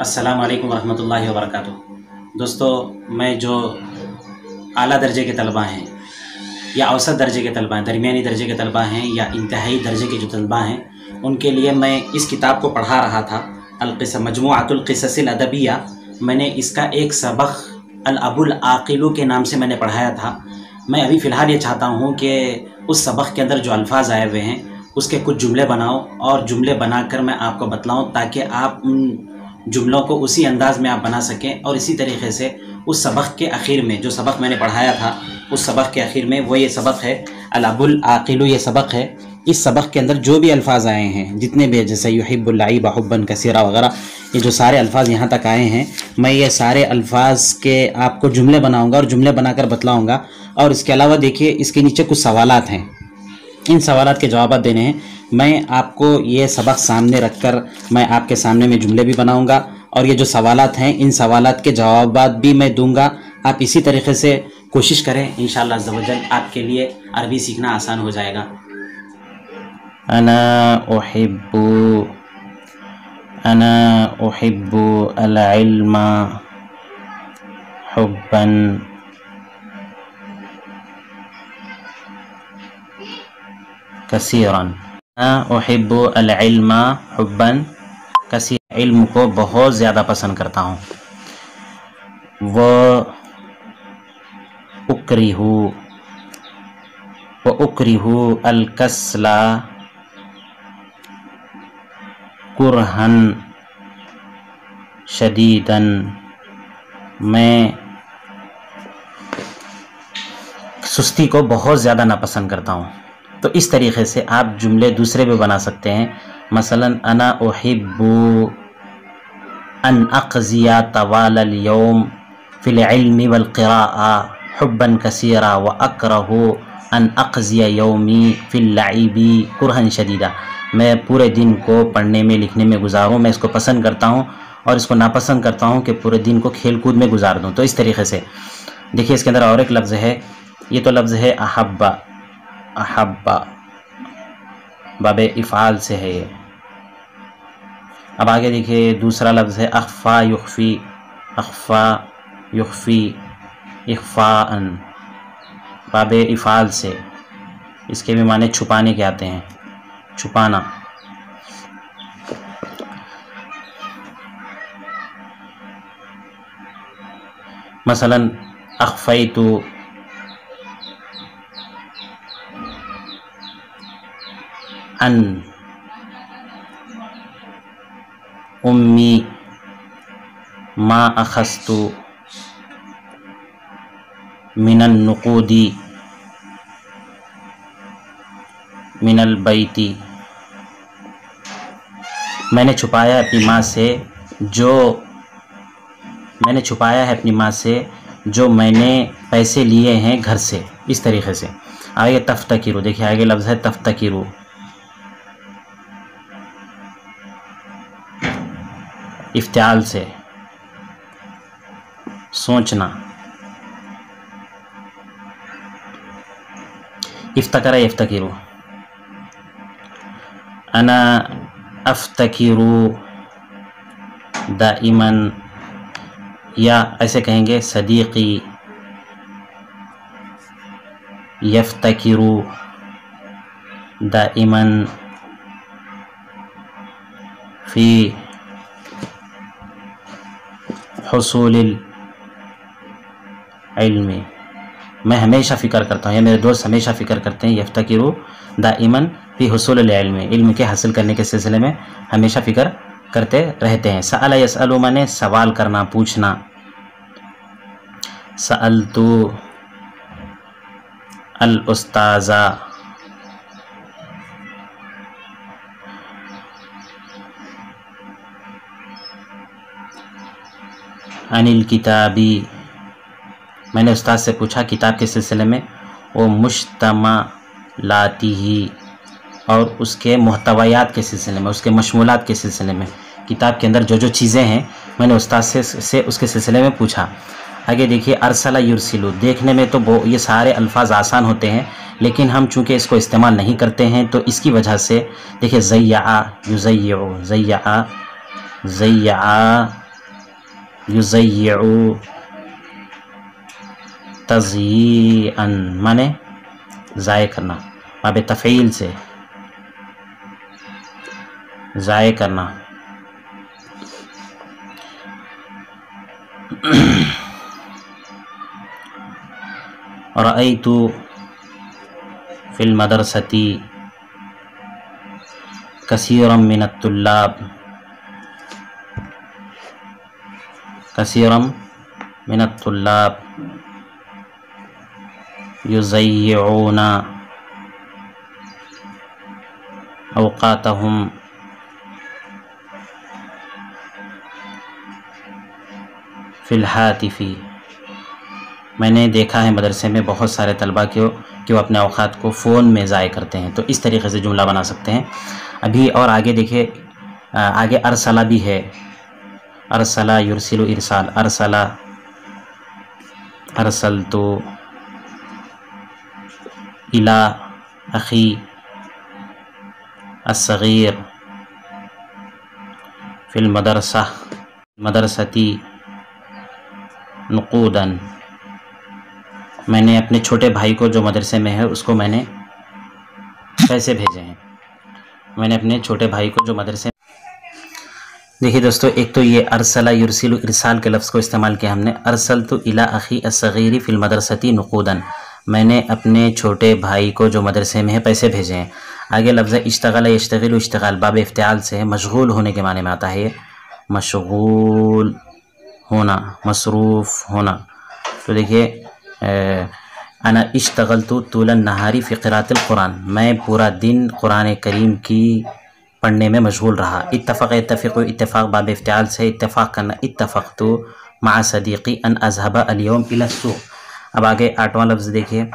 अस्सलाम वालेकुम रहमतुल्लाहि व बरकातुहू। दोस्तों, मैं जो आला दर्जे के तलबा हैं या औसत दर्जे के तलबा हैं, दरमियानी दर्जे के तलबा हैं या इंतहाई दर्जे के जो तलबा हैं, उनके लिए मैं इस किताब को पढ़ा रहा था, मजमूअतुल क़िससिल अदबिया। मैंने इसका एक सबक अल अबुल आक़िलू के नाम से मैंने पढ़ाया था। मैं अभी फ़िलहाल ये चाहता हूँ कि उस सबक के अंदर जो अल्फाज आए हुए हैं उसके कुछ जुमले बनाओ और जुमले बनाकर मैं आपको बतलाऊँ, ताकि आप उन जुमलों को उसी अंदाज़ में आप बना सकें। और इसी तरीक़े से उस सबक के आखिर में, जो सबक मैंने पढ़ाया था, उस सबक के आखिर में वो ये सबक है अल अबुल आक़िलू, ये सबक है। इस सबक के अंदर जो भी अल्फाज आए हैं, जितने भी, जैसे युहिब्बुल लईब हुब्बन कसीरा वगैरह, ये जो सारे अल्फाज यहाँ तक आए हैं, मैं ये सारे अल्फाज के आपको जुमले बनाऊँगा और जुमले बनाकर बतलाऊँगा। और इसके अलावा देखिए, इसके नीचे कुछ सवालात हैं, इन सवालात के जवाब देने हैं। मैं आपको ये सबक सामने रखकर मैं आपके सामने में जुमले भी बनाऊंगा और ये जो सवालात हैं, इन सवालात के जवाब भी मैं दूंगा। आप इसी तरीके से कोशिश करें, इंशाअल्लाह अज़्ज़ व जल आपके लिए अरबी सीखना आसान हो जाएगा। अना उहिब्बु अल इल्मा हुब्बन कसीरन। अना उहिब्बु अल इल्मा हुब्बन कसीरन, इल्म को बहुत ज़्यादा पसंद करता हूँ। व उकरिहु अल कसला कुरहन शदीदन, मैं सुस्ती को बहुत ज़्यादा नापसंद करता हूँ। तो इस तरीक़े से आप जुमले दूसरे भी बना सकते हैं। मसलन अना उहिब्बु अन अक़ज़िया तवालल यौम फ़िल इल्मि वल क़िराअ हुब्बन कसीरा व अकरहु अन अक़ज़िया यौमी फ़िल लईबी कुरहन शदीदा। मैं पूरे दिन को पढ़ने में लिखने में गुजारूँ, मैं इसको पसंद करता हूँ और इसको नापसंद करता हूँ कि पूरे दिन को खेल कूद में गुजार दूँ। तो इस तरीक़े से देखिए, इसके अंदर और एक लफ्ज़ है, ये तो लफ्ज़ है अहब्बा, अहब्बा बाबे इफ़ाल से है ये। अब आगे देखिए, दूसरा लफ्ज़ है अख़फ़ा युख़फ़ी, अख़फ़ा युख़फ़ी इख़फ़ाअन, बाबे इफ़ाल से। इसके भी माने छुपाने के आते हैं, छुपाना। मसलन अख़फ़ैतु अन उम्मी मा अख़ज़तु मिनन नुक़ूदी मिनल बैती, मैंने छुपाया है अपनी माँ से जो मैंने पैसे लिए हैं घर से। इस तरीक़े से आगे तफ़्तकिरु, देखिए आगे लफ्ज़ है तफ़्तकिरु, इफ्तिआल से सोचना। इफ्तकरा यफ्तकिरु, अना अफ्तकिरु दाइमन, या ऐसे कहेंगे सदीक़ी यफ्तकिरु दाइमन फ़ी हुसूलिल इल्मी, मैं हमेशा फ़िक्र करता हूँ, या मेरे दोस्त हमेशा फ़िक्र करते हैं, यफ्तकिरु दाइमन फ़ी हुसूलिल इल्मी, इल्म के हासिल करने के सिलसिले में हमेशा फ़िक्र करते रहते हैं। सअल यसअलु माने सवाल करना, पूछना। सअलतु अल उस्ताज़ा, अनिल किताबी, मैंने उस्ताद से पूछा किताब के सिलसिले में। वो मुश्तमलातिही, और उसके मुहतवायात के सिलसिले में, उसके मशमूलात के सिलसिले में, किताब के अंदर जो जो चीज़ें हैं मैंने उस्ताद से उसके सिलसिले में पूछा। आगे देखिए, अरसला युरसिलु, देखने में तो ये सारे अल्फाज आसान होते हैं, लेकिन हम चूँकि इसको इस्तेमाल नहीं करते हैं तो इसकी वजह से देखिए ज़य्या युज़य्यु, ज़य्या युज़य्यउ तज़यीअन माने ज़ाय करना, बाब तफ़ईल से ज़ाय करना। रअयतु फ़िल मदरसती कसीरम मिनत तुल्लाब, कसीरम मिनत तुल्लाब युज़य्यऊना औक़ातहुम फ़िल हातिफ़ी, मैंने देखा है मदरसे में बहुत सारे तलबा कि वो अपने औक़ात को फ़ोन में ज़ाय करते हैं। तो इस तरीक़े से जुमला बना सकते हैं। अभी और आगे देखिए, आगे अरसला भी है, अरसला युरसिलु इरसाल, अरसला अरसलतु इला अखी अस्सगीर फ़िल मदरसा मदरसती नुक़ूदन, मैंने अपने छोटे भाई को जो मदरसे में है उसको मैंने पैसे भेजे हैं। मैंने अपने छोटे भाई को जो मदरसे, देखिए दोस्तों, एक तो ये अरसला युरसिलु इरसाल के लफ्ज़ को इस्तेमाल किया हमने, अरसलतु इला अखी अस्सगीरी फ़िल मदरसती नुक़ूदन, मैंने अपने छोटे भाई को जो मदरसे में है पैसे भेजे हैं। आगे लफ्ज़ इश्तगल यश्तगिलु इश्तिगाल बाब इफ्तिआल से है, मशगूल होने के माने में आता है, मशगूल होना, मसरूफ़ होना। तो देखिए अना इश्तगलतु तूलन नहारी फ़ी क़िराअतिल क़ुरान, मैं पूरा दिन क़ुरान करीम की पढ़ने में मशगूल रहा। इत्तफ़क़ यत्तफ़िक़ु इत्तिफ़ाक़ बाब इफ्तिआल से इत्तिफ़ाक़ करना, इत्तफ़क़तु मअ सदीक़ी अन अज़हब अल-यौम इला सूक़। अब आगे 8वां लफ्ज़ देखिए,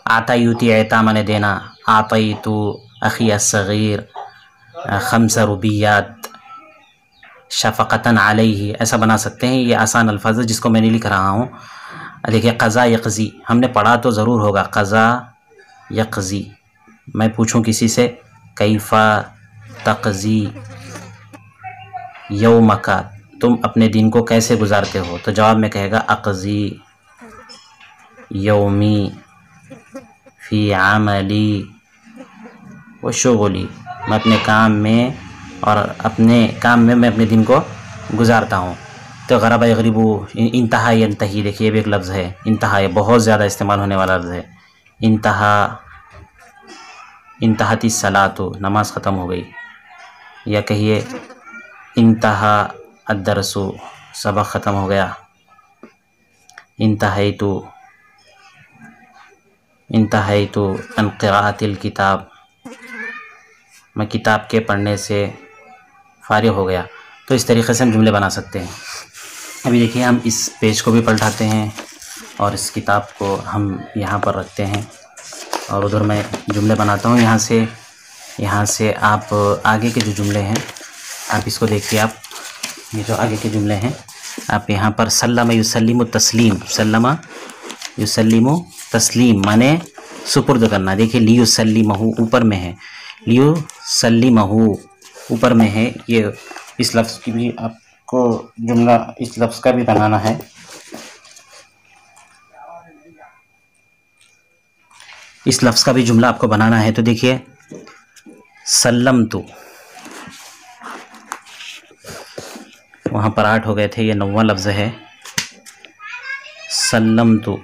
आता यूती एता माने देना, आतईतु अखी अस्सगीर खम्स रुबियात शफ़क़तन अलैहि, ऐसा बना सकते हैं। ये आसान अल्फाज है जिसको मैंने लिख रहा हूँ। देखिए क़ज़ा यक़ज़ी, हमने पढ़ा तो ज़रूर होगा, क़ज़ा यक़ज़ी, मैं पूछूं किसी से कैफ़ा तक़ज़ी यौमका, तुम अपने दिन को कैसे गुजारते हो, तो जवाब में कहेगा अक़ज़ी यौमी फ़ी अमली व शुग़ली, मैं अपने काम में और अपने काम में मैं अपने दिन को गुजारता हूँ। तो ग़रबा यग़रिबु, इंतहा यंतही, देखिए ये भी एक लफ्ज़ है, इंतहा, ये बहुत ज़्यादा इस्तेमाल होने वाला लफ्ज़ है। इंतहा, इंतहाती सलातो, नमाज ख़त्म हो गई, या कहिए इंतहा अद्दरसु, सबक ख़त्म हो गया। इंतहाइतु, इंतहाइतु अन क़िराअतिल किताब, मैं किताब के पढ़ने से फ़ारिग़ हो गया। तो इस तरीक़े से हम जुमले बना सकते हैं। अभी देखिए हम इस पेज को भी पलटाते हैं और इस किताब को हम यहाँ पर रखते हैं और उधर मैं जुमले बनाता हूँ। यहाँ से आप आगे के जो जुमले हैं आप इसको देखिए, आप ये जो आगे के जुमले हैं आप यहाँ पर सल्लम युसल्लिमु तस्लीम, सल्लम युसल्लिमु तस्लीम माने सुपुर्द करना। देखिए लियुसल्लिमहु ऊपर में है, लियुसल्लिमहु ऊपर में है, ये इस लफ्ज़ की भी आपको जुमला इस लफ्ज़ का भी बनाना है। इस लफ्ज़ का भी जुमला आपको बनाना है। तो देखिए सल्लमतु, वहाँ पर 8 हो गए थे, ये 9वां लफ्ज़ है। सल्लमतु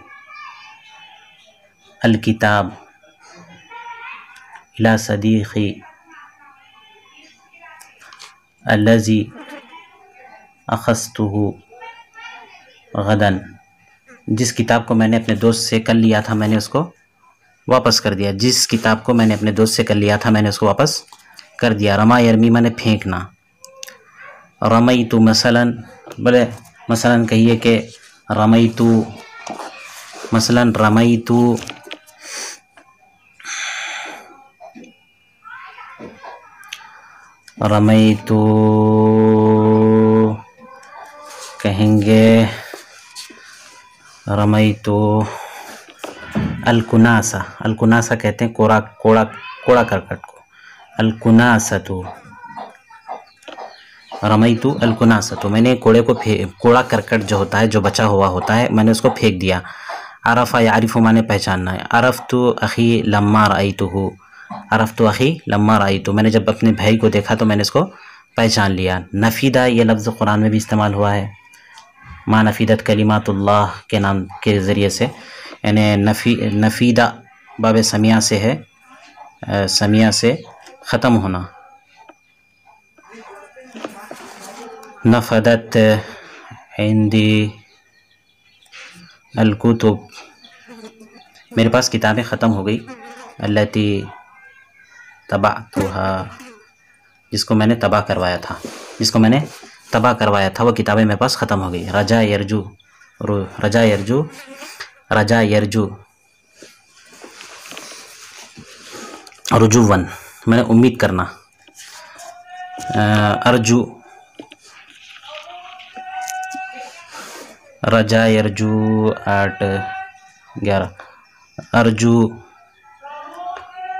अल किताब इला सदीक़ी अल्लज़ी अख़ज़तुहु गदन, जिस किताब को मैंने अपने दोस्त से कल लिया था मैंने उसको वापस कर दिया। जिस किताब को मैंने अपने दोस्त से कल लिया था मैंने उसको वापस कर दिया। रमा यरमी माने फेंकना। रमईतु मसलन, बोले मसलन कहिए कि रमईतु, मसलन रमईतु रमईतु कहेंगे रमईतु अलकुनासा, अलकुनासा कहते हैं कोड़ा कोड़ा कोड़ा करकट को। अलकुनासतु, रमैतु अलकुनासतु, मैंने कोड़े को कोड़ा करकट जो होता है, जो बचा हुआ होता है, मैंने उसको फेंक दिया। अरफ़ा यारिफ़ु माने पहचानना है। अरफ़्तु अख़ी लम्मा रअयतुहु, अरफ़्तु अख़ी लम्मा रअयतु, मैंने जब अपने भाई को देखा तो मैंने इसको पहचान लिया। नफ़ीदा ये लफ्ज़ कुरान में भी इस्तेमाल हुआ है, मा नफ़ीदत कलिमातुल्लाह के नाम के ज़रिए से, यानी नफ़ीदा बाब समिया से है, समिया से ख़त्म होना। नफ़दत इंदी अलकुतुब, मेरे पास किताबें ख़त्म हो गई। अल्लती तबाअतुहा, जिसको मैंने तबाह करवाया था, जिसको मैंने तबाह करवाया था वो किताबें मेरे पास ख़त्म हो गई। रजा यरजू, रजा यरजू, रजा यरजू रुजुवन, मैंने उम्मीद करना। अर्जू, रजा यरजू 8 11, अर्जू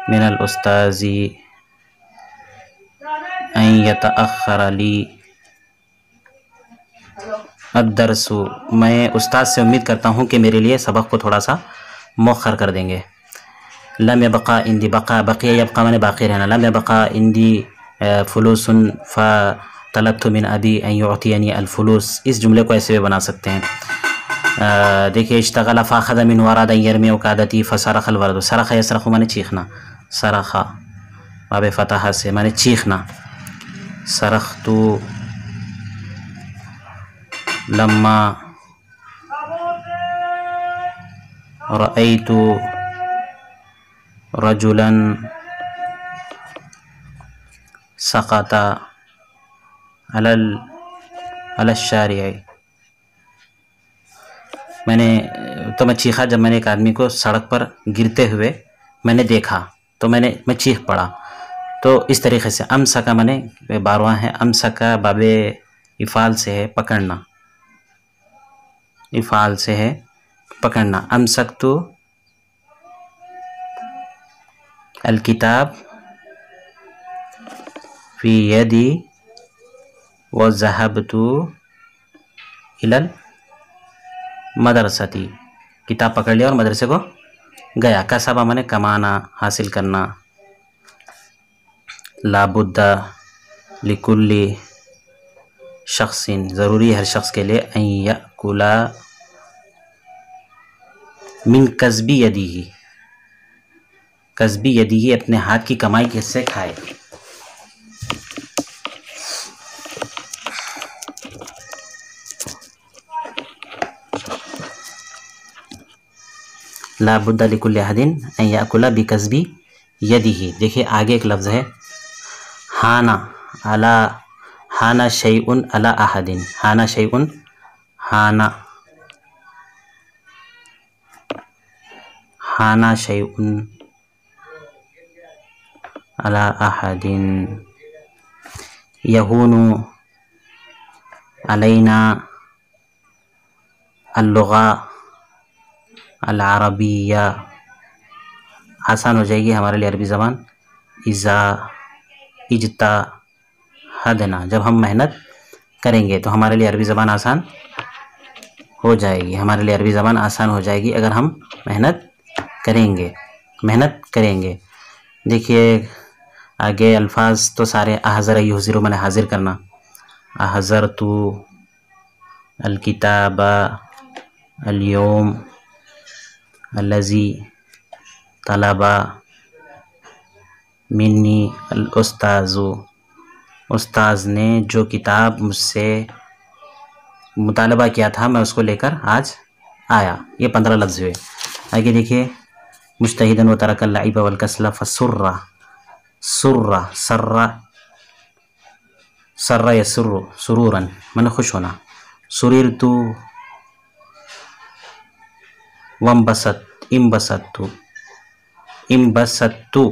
मिनल उस्ताज़ी अन यतअख़्ख़र ली अद्दरसु, मैं उस्ताद से उम्मीद करता हूँ कि मेरे लिए सबक को थोड़ा सा मौखर कर देंगे। लम यबक़ा इंदी, बक़ा बक़िया यबक़ा मैंने बाक़ी रहना। लम यबक़ा इंदी फ़ुलूसुन फ़तलब्तु मिन अबी अन युअतियनी अलफ़ुलूस, इस जुमले को ऐसे भी बना सकते हैं। देखिए, इश्तग़ल फ़अख़ज़ मिन वराद अन यरमी उक़ादती फ़सरख़ल वरदु, सरख़ यसरख़ु माने चीखना, सरख़ा बाब फ़तह से माने चीखना। सरख़्तु लम्मा रअयतु रजुलन सक़ता अलल शारिअ, मैं चीखा जब मैंने एक आदमी को सड़क पर गिरते हुए मैंने देखा तो मैं चीख पड़ा। तो इस तरीक़े से अमसका मैंने 12वां है, अमसका बाबे इफ़ाल से है पकड़ना, इफ़ाल से है पकड़ना। अमसकतु अल किताब फ़ी यदी व ज़हबतु इलल मदरसती, किताब पकड़ लिया और मदरसे को गया। कसबा माने कमाना, हासिल करना। लाबुद्दा लिकुल्ली शख्सिन, ज़रूरी हर शख्स के लिए, अन यअकुला मिन कस्बी यदीही, कस्बी यदीही अपने हाथ की कमाई किससे खाए। लाबुद्दा लिकुल्ली अहदिन अन यअकुला बिकस्बी यदीही। देखिए आगे एक लफ्ज़ है हाना अला, हाना शैउन अला अहदिन, हाना शैउन, हाना, हाना शैउन अला अहदिन, यहूनु अलैना अल्लुगा अल अरबिया, आसान हो जाएगी हमारे लिए अरबी ज़बान। इज़ा इज्ता हदना, जब हम मेहनत करेंगे तो हमारे लिए अरबी ज़बान आसान हो जाएगी, हमारे लिए अरबी ज़बान आसान हो जाएगी अगर हम मेहनत करेंगे, मेहनत करेंगे। देखिए आगे अल्फाज तो सारे अहज़र युहज़िरु मैंने हाजिर करना। अहज़रतु अल किताबा अल यौम अल्लज़ी तलबा मिन्नी अल उस्ताज़ु, उस्ताज़ ने जो किताब मुझसे मुतालबा किया था मैं उसको लेकर आज आया। ये 15 लफ्ज़ हुए। आगे देखिए मुज्तहिदन व तरकल लइब वल कसला फसुर्रा, सुर्रा सर्रा, सर्रा यसुर्रु सुरूरन मैंने खुश होना। सुरिरतु वम्बसत इम्बसतु, इम्बसतु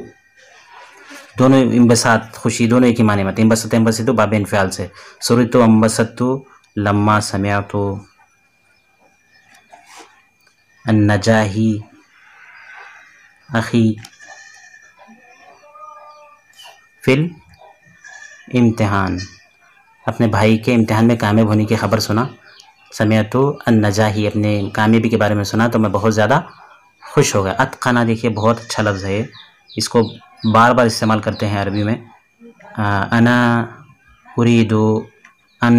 दोनों इम्बसात खुशी दोनों एक ही माने में। इम्बसत इम्बसतु बाब इनफ़ाल से। सुरिरतु अम्बसतु लम्मा समिअतु अन्नजाही अखी फिल इम्तिहान, اپنے بھائی کے امتحان میں کامیاب ہونے کی خبر سنا. سمعت النجاحی، اپنے کامیابی کے بارے میں سنا تو میں بہت زیادہ خوش ہو گیا. اتقنا دیکھیے بہت اچھا لفظ ہے، اس کو بار بار استعمال کرتے ہیں عربی میں. انا اريد ان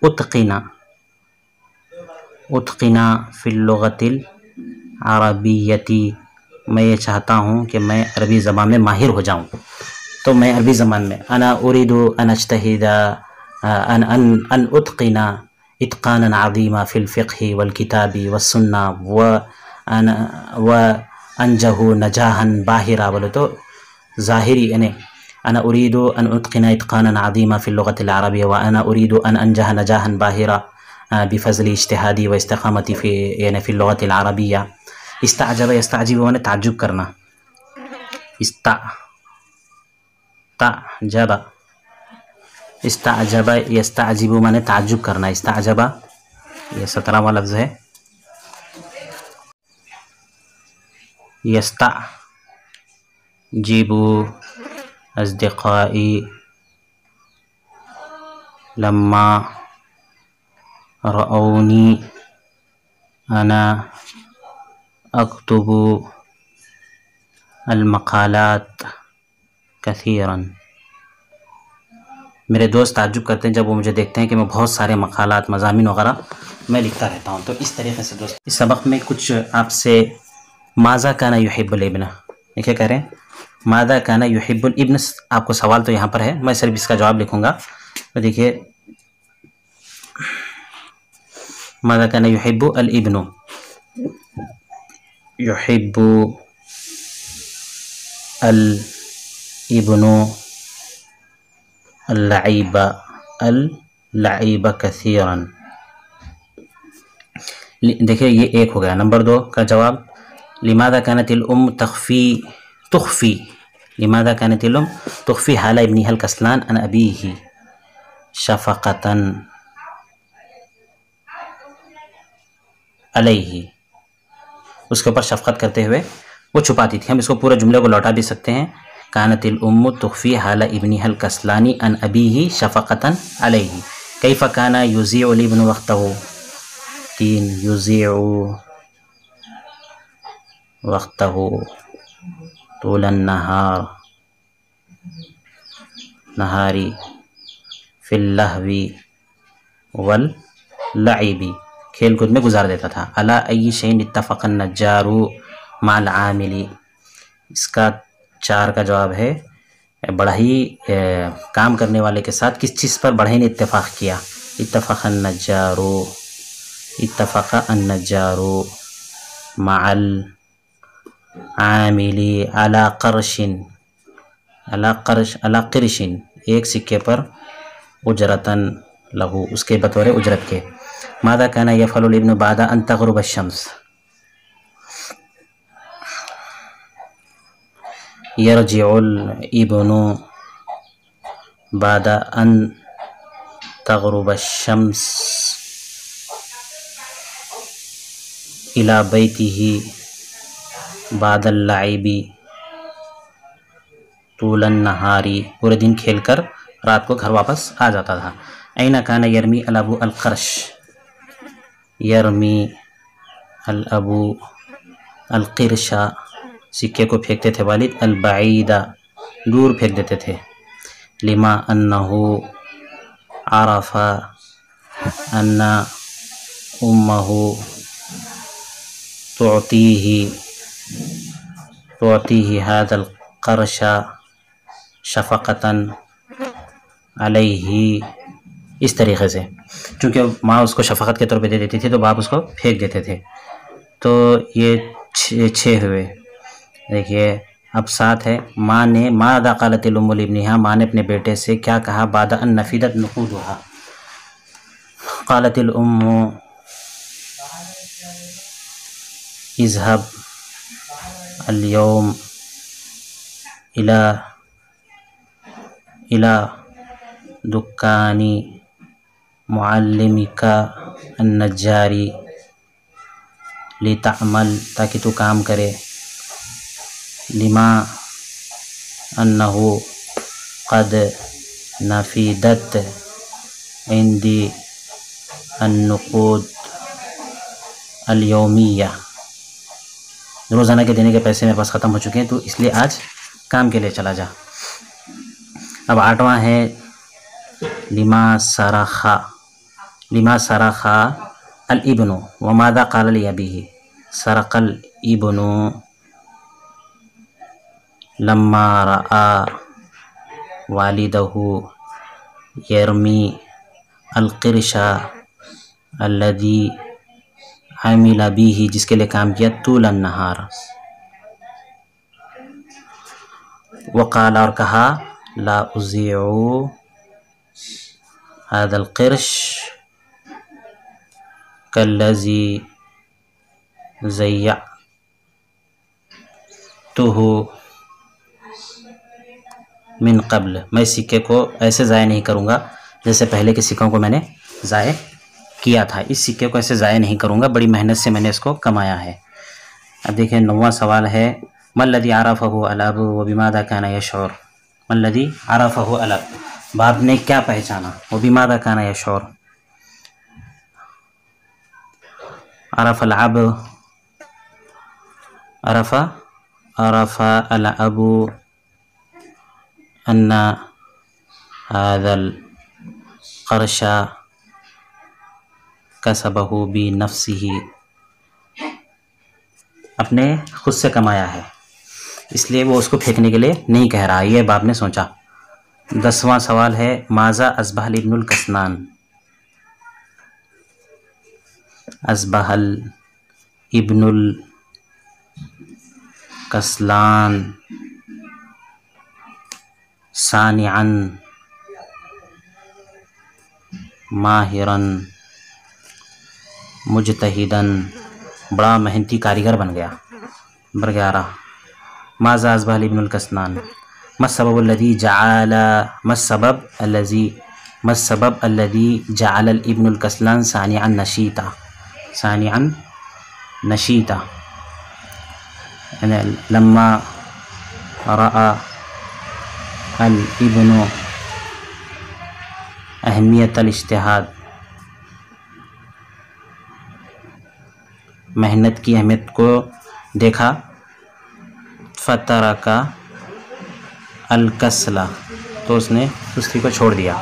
اتقنا، اتقنا فی اللغۃ العربیتی، میں یہ چاہتا ہوں کہ میں عربی زبان میں ماہر ہو جاؤں. تو میں عربی زبان میں انا اريد ان اجتهد ان اتقنا اتقانا عظیما فی الفقہ والکتاب والسنہ وانجہ نجاحا باہرا. بولے تو ظاہری یعنی انا اريد ان اتقنا اتقانا عظیما فی اللغۃ العربیہ وانا اريد ان انجح نجاحا باہرا بفضل اجتہادی و استقامتی فی یعنی فی اللغۃ العربیہ. استعجب یستعجب نے تعجب کرنا، تعجب، استعجب یستعجب نے تعجب کرنا. استعجب یہ 17واں لفظ ہے. یستعجب اصدقائی لما رأونی انا اکتب المقالات کثیرا. میرے دوست تعجب کرتے ہیں جب وہ مجھے دیکھتے ہیں کہ میں بہت سارے مقالات، مضامین وغیرہ میں لکھتا رہتا ہوں. تو اس طریقے سے دوست اس سبق میں کچھ آپ سے ماذا کان یحب الابن، یہ کیا کہہ رہے ہیں؟ ماذا کان یحب الابن. آپ کو سوال تو یہاں پر ہے، میں صرف اس کا جواب لکھوں گا. تو دیکھیے ماذا کان یحب الابن، یحب الابن اللعب، اللعب کثیرا. دیکھیں یہ ایک ہو گیا. نمبر 2 کا جواب لماذا كانت الام تخفي لماذا كانت الام تخفي حال ابنها الكسلان عن ابيه شفقة علیہ. اس کے اوپر شفقت کرتے ہوئے وہ چھپاتی تھی. ہم اس کو پورے جملے کو لوٹا بھی سکتے ہیں. كانت الام تخفي حال ابنها الكسلان عن ابيه شفقة علیہ. كيف كان يضيع الابن وقته. 3 يضيع وقته طول النهار في اللهو واللعب، کھیل کود میں گزار دیتا تھا. على أي شيء اتفق النجار مع العامل. اس کا 4 کا جواب ہے بڑھئی کام کرنے والے کے ساتھ کس چیز پر بڑھئی نے اتفاق کیا. اتفق النجار مع العامل على قرش، ایک سکے پر اجرتاً لہو، اس کے بطور اجرت کے. ماذا كان يفعل الابن بعد ان تغرب الشمس. يرجع الابن بعد ان تغرب الشمس الى بيته بعد اللعب طول النهار. پورے دن کھیل کر رات کو گھر واپس آ جاتا تھا. أين كان يرمي الأب القرش. يرمي الأب القرش، سکے کو پھینکتے تھے والد. البعید، دور پھینک دیتے تھے. لما أنه عرف أن أمه تعطيه هذا القرش شفقة علیہ. اس طریقے سے چونکہ ماں اس کو شفقت کے طور پہ دے دیتی تھی تو باپ اس کو پھینک دیتے تھے. تو یہ 6 ہوئے. دیکھیے اب 7 ہے. ماں نے ماذا قالت الام لابنها، ماں نے اپنے بیٹے سے کیا کہا بعد ان نفدت نقودها. قالت الام اذهب اليوم الى دکان معلمک النجاری لتعمل، تاکہ تو کام کرے. لما انه قد نفیدت عندی النقود الیومیہ، روزانہ کے دینے کے پیسے میرے پاس ختم ہو چکے ہیں تو اس لیے آج کام کے لیے چلا جا۔ اب 8واں ہے لما سرخ الابن وماذا قال لأبیہ، سرق الابن لما رأى والدہ یرمی القرش الذی عمل به، جس کے لیے کام کیا طول النہار، وقال اور کہا لا اضیع هذا القرش کالذی ضیعتہ من قبل، میں سکے کو ایسے ضائع نہیں کروں گا جیسے پہلے کے سکوں کو میں نے ضائع کیا تھا، اس سکے کو ایسے ضائع نہیں کروں گا، بڑی محنت سے میں نے اس کو کمایا ہے۔ اب دیکھیں 9واں سوال ہے ما الذی عرفہ الاب وبماذا کان یشعر، ما الذی عرفہ الاب، باپ نے کیا پہچانا، وبماذا کان یشعر، عرف العب عرف الاب ان هذا القرش کسبہ بنفسہ، اپنے خود سے کمایا ہے، اس لیے وہ اس کو پھینکنے کے لیے نہیں کہہ رہا، یہ باپ نے سوچا۔ 10واں سوال ہے ماذا اصبح ابن الکسلان، اصبح ابن الکسلان صانعا ماہرا مجتہدا، بڑا محنتی کاریگر بن گیا۔ نمبر 11 ماذا اصبح ابن الکسلان، ما السبب الذي جعل الابن الکسلان صانعا نشیطا، یعنی لما رأى الابن اہمیت الاجتہاد، محنت کی اہمیت کو دیکھا، فترک الکسل، تو اس نے سستی کو چھوڑ دیا۔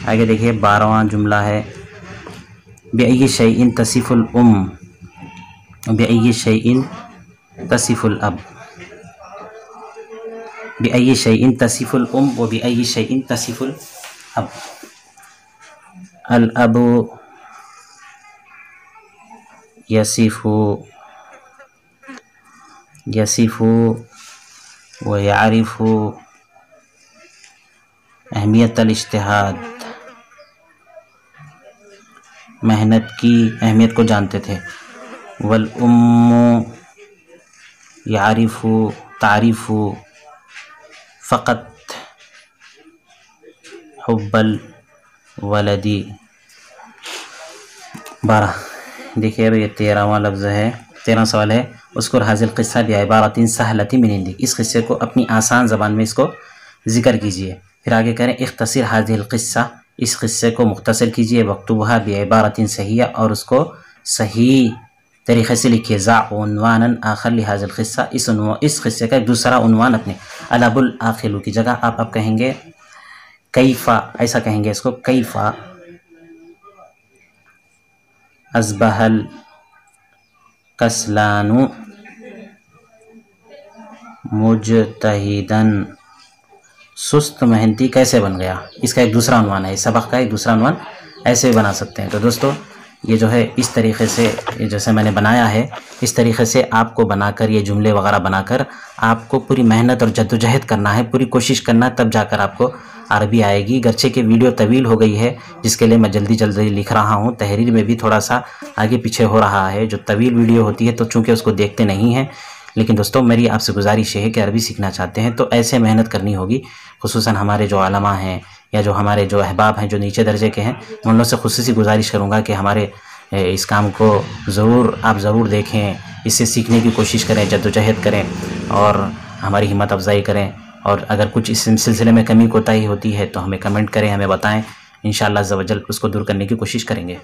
آگے دیکھیے 12واں جملہ ہے بأي شيء تصف الأم بأي شيء تصف الأب، بأي شيء تصف الأم وبأي شيء تصف الأب، الأب يصف ويعرف اہمیت الاجتہاد، محنت کی اہمیت کو جانتے تھے، والأم تعرف فقط حب الولد۔ 12 دیکھیے اب یہ 13واں لفظ ہے، 13واں سوال ہے اذکر حاضر القصہ بعبارۃ سہلۃ من عندک، اس قصے کو اپنی آسان زبان میں اس کو ذکر کیجئے، پھر آگے کریں اختصر حاضر القصہ، اس قصے کو مختصر کیجئے، وکتبھا بعبارۃ صحیحہ، اور اس کو صحیح طریقے سے لکھیے، ضع عنوانا آخر لحاظ القصہ، اس قصے کا ایک دوسرا عنوان اپنے، الاب العاقل کی جگہ آپ اب کہیں گے کیفا، ایسا کہیں گے اس کو، کیفا اصبح الکسلان مجتہدا، سست محنتی کیسے بن گیا، اس کا ایک دوسرا عنوان ہے، اس سبق کا ایک دوسرا عنوان ایسے بھی بنا سکتے ہیں۔ تو دوستو یہ جو ہے اس طریقے سے جیسے میں نے بنایا ہے، اس طریقے سے آپ کو بنا کر یہ جملے وغیرہ بنا کر آپ کو پوری محنت اور جدوجہد کرنا ہے، پوری کوشش کرنا ہے، تب جا کر آپ کو عربی آئے گی۔ گرچہ کہ ویڈیو طویل ہو گئی ہے جس کے لیے میں جلدی لکھ رہا ہوں، تحریر میں بھی تھوڑا سا آگے پیچھے ہو رہا ہے، جو طویل ویڈیو ہوتی ہے تو چونکہ اس کو دیکھتے نہیں ہیں، لیکن دوستوں میری آپ سے گزارش ہے کہ عربی سیکھنا چاہتے ہیں تو ایسے محنت کرنی ہوگی، خصوصاً ہمارے جو علماء ہیں یا جو ہمارے جو احباب ہیں جو نیچے درجے کے ہیں، ان لوگوں سے خصوصی گزارش کروں گا کہ ہمارے اس کام کو آپ ضرور دیکھیں، اس سے سیکھنے کی کوشش کریں، جدوجہد کریں اور ہماری ہمت افزائی کریں، اور اگر کچھ اس سلسلے میں کمی کوتاہی ہوتی ہے تو ہمیں کمنٹ کریں، ہمیں بتائیں، انشاءاللہ عز و جل اس کو دور کرنے کی کوشش کریں گے۔